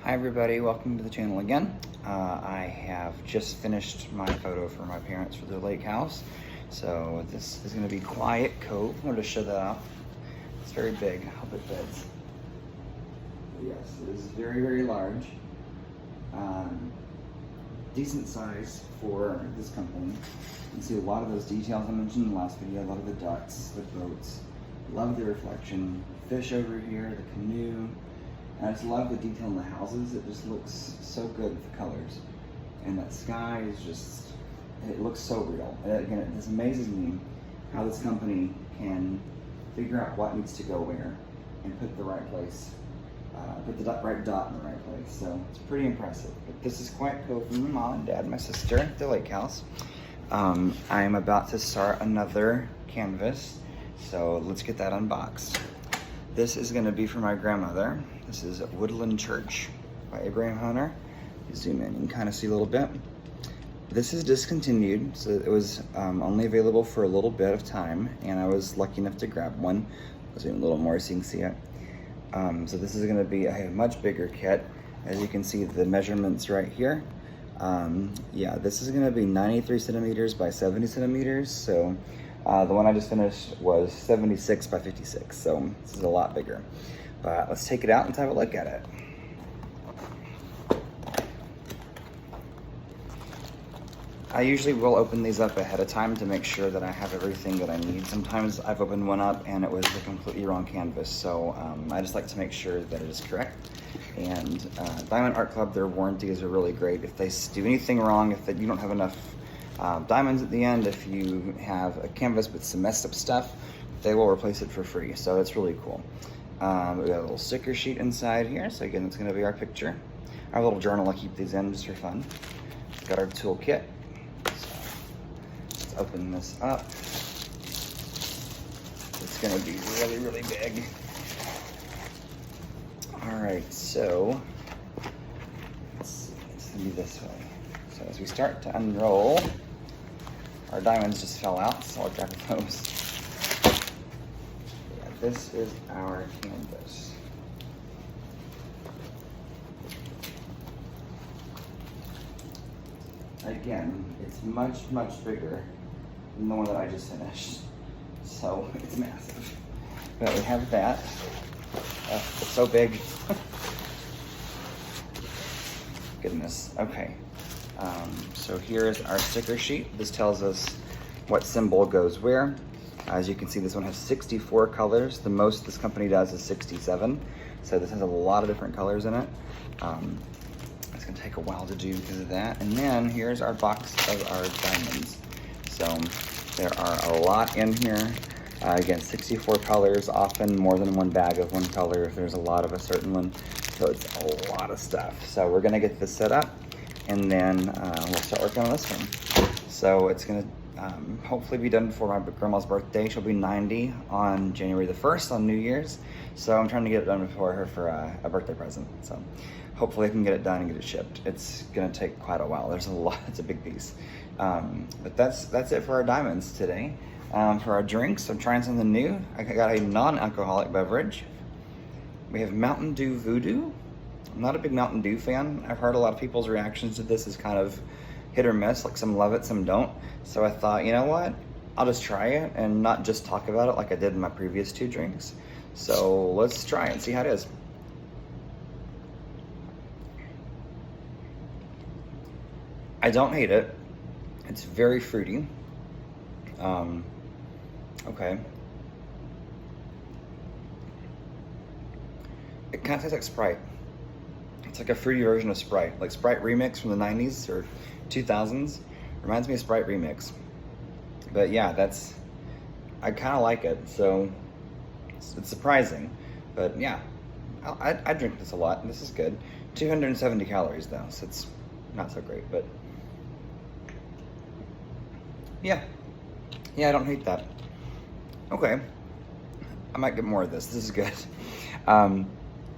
Hi everybody, welcome to the channel again. I have just finished my photo for my parents for their lake house. So this is going to be Quiet Cove. I wanted to show that off. It's very big. I hope it fits. Yes, it is very, very large. Decent size for this company. You can see a lot of those details I mentioned in the last video, a lot of the ducks, the boats. Love the reflection. Fish over here, the canoe. And I just love the detail in the houses. It just looks so good with the colors. And that sky is just, it looks so real. And again, it just amazes me how this company can figure out what needs to go where and put the right place, put the right dot in the right place. So it's pretty impressive. But this is Quiet Cove from my mom and dad, my sister, at the lake house. I am about to start another canvas. So let's get that unboxed. This is going to be for my grandmother. This is Woodland Church by Abraham Hunter. You zoom in, you can kind of see a little bit. This is discontinued, so it was only available for a little bit of time, and I was lucky enough to grab one. I'll zoom a little more so you can see it. So this is going to be a much bigger kit. As you can see, the measurements right here. Yeah, this is going to be 93 centimeters by 70 centimeters. So the one I just finished was 76 by 56, so this is a lot bigger. But let's take it out and have a look at it. I usually will open these up ahead of time to make sure that I have everything that I need. Sometimes I've opened one up and it was a completely wrong canvas, so I just like to make sure that it is correct. And Diamond Art Club, their warranties are really great. If they do anything wrong, if you don't have enough diamonds at the end, if you have a canvas with some messed up stuff, they will replace it for free, so it's really cool. We got a little sticker sheet inside here, so again, it's going to be our picture. Our little journal, I keep these in just for fun. We've got our toolkit. So let's open this up. It's going to be really, really big. Alright, so it's going to be this way. So as we start to unroll, our diamonds just fell out, so I'll grab those. Yeah, this is our canvas. Again, it's much, much bigger than the one that I just finished. So it's massive. But we have that. It's so big. Goodness, okay. So here's our sticker sheet. This tells us what symbol goes where. As you can see, this one has 64 colors. The most this company does is 67. So this has a lot of different colors in it. It's gonna take a while to do because of that. And then here's our box of our diamonds. So there are a lot in here. Again, 64 colors, often more than one bag of one color if there's a lot of a certain one. So it's a lot of stuff. So we're gonna get this set up, and then we'll start working on this one. So it's gonna hopefully be done before my grandma's birthday. She'll be 90 on January the 1st on New Year's. So I'm trying to get it done before her for a birthday present. So hopefully I can get it done and get it shipped. It's gonna take quite a while. There's a lot, it's a big piece. But that's it for our diamonds today. For our drinks, I'm trying something new. I got a non-alcoholic beverage. We have Mountain Dew Voo Dew. I'm not a big Mountain Dew fan. I've heard a lot of people's reactions to this is kind of hit or miss, like some love it, some don't. So I thought, you know what? I'll just try it and not just talk about it like I did in my previous two drinks. So let's try it and see how it is. I don't hate it. It's very fruity. Okay. It kind of tastes like Sprite. It's like a fruity version of Sprite, like Sprite Remix from the 90s or 2000s. Reminds me of Sprite Remix. But yeah, I kind of like it, so it's surprising. But yeah, I drink this a lot. This is good. 270 calories though, so it's not so great, but yeah, I don't hate that. Okay, I might get more of this. This is good.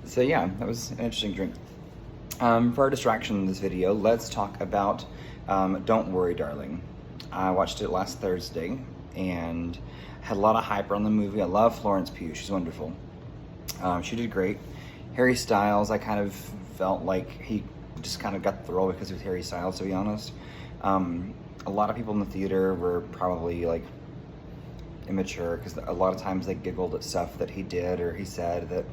So yeah, that was an interesting drink. For our distraction in this video, let's talk about Don't Worry, Darling. I watched it last Thursday and had a lot of hype around the movie. I love Florence Pugh. She's wonderful. She did great. Harry Styles, I kind of felt like he just kind of got the role because of Harry Styles, to be honest. A lot of people in the theater were probably like immature because a lot of times they giggled at stuff that he did or he said that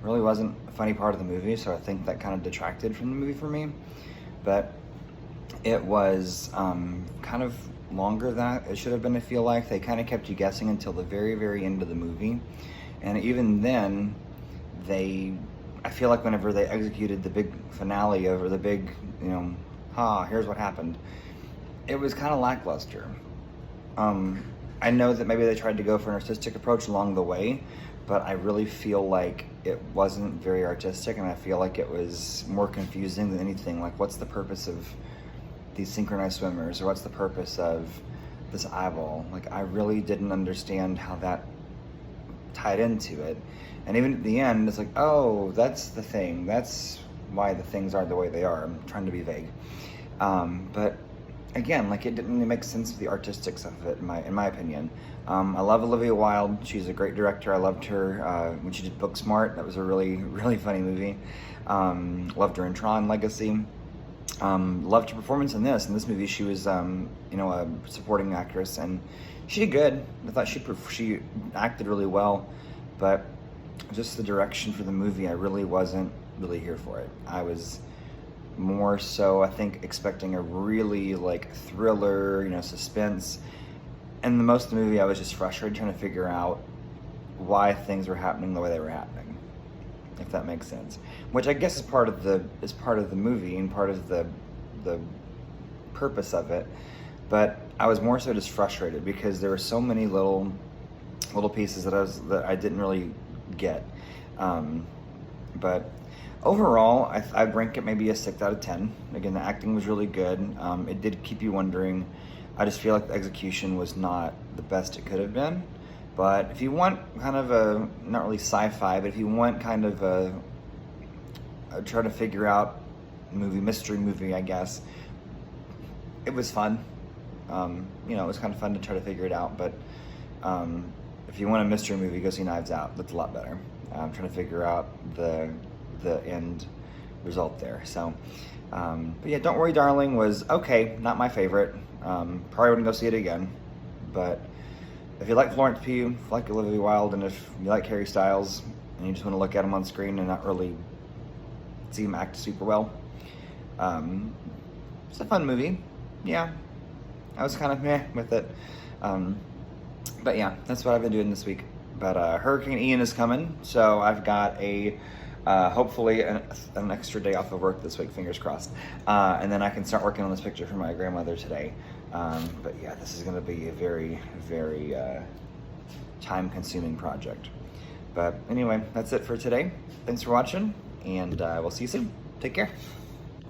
really wasn't a funny part of the movie, so I think that kind of detracted from the movie for me. But it was kind of longer than it should have been. I feel like they kind of kept you guessing until the very, very end of the movie, and even then, I feel like whenever they executed the big finale over the big, here's what happened, it was kind of lackluster. I know that maybe they tried to go for an artistic approach along the way, but I really feel like it wasn't very artistic, and I feel like it was more confusing than anything. Like, what's the purpose of these synchronized swimmers, or what's the purpose of this eyeball? Like, I really didn't understand how that tied into it. And even at the end, it's like, oh, that's the thing. That's why the things are the way they are. I'm trying to be vague. But again, like, it didn't really make sense for the artistics of it, in my opinion. I love Olivia Wilde. She's a great director. I loved her when she did Booksmart. That was a really, really funny movie. Loved her in Tron Legacy. Loved her performance in this. In this movie, she was, a supporting actress, and she did good. I thought she acted really well, but just the direction for the movie, I really wasn't really here for it. I was more so, I think, expecting a really like thriller, suspense. And the most of the movie, I was just frustrated trying to figure out why things were happening the way they were happening, if that makes sense. Which I guess is part of the movie and part of the purpose of it. But I was more so just frustrated because there were so many little pieces that I didn't really get. But overall, I'd rank it maybe a 6 out of 10. Again, the acting was really good. It did keep you wondering. I just feel like the execution was not the best it could have been. But if you want kind of a, not really sci-fi, but if you want kind of a try to figure out mystery movie, I guess, it was fun. It was kind of fun to try to figure it out. But if you want a mystery movie, go see Knives Out. That's a lot better. I'm trying to figure out the end result there. So, but yeah, Don't Worry Darling was okay, not my favorite. Probably wouldn't go see it again. But if you like Florence Pugh, if you like Olivia Wilde, and if you like Harry Styles, and you just want to look at him on screen and not really see him act super well, it's a fun movie. Yeah, I was kind of meh with it. But yeah, that's what I've been doing this week. But Hurricane Ian is coming, so I've got hopefully an extra day off of work this week, fingers crossed. And then I can start working on this picture for my grandmother today. But yeah, this is gonna be a very, very time-consuming project. But anyway, that's it for today. Thanks for watching, and we'll see you soon. Take care.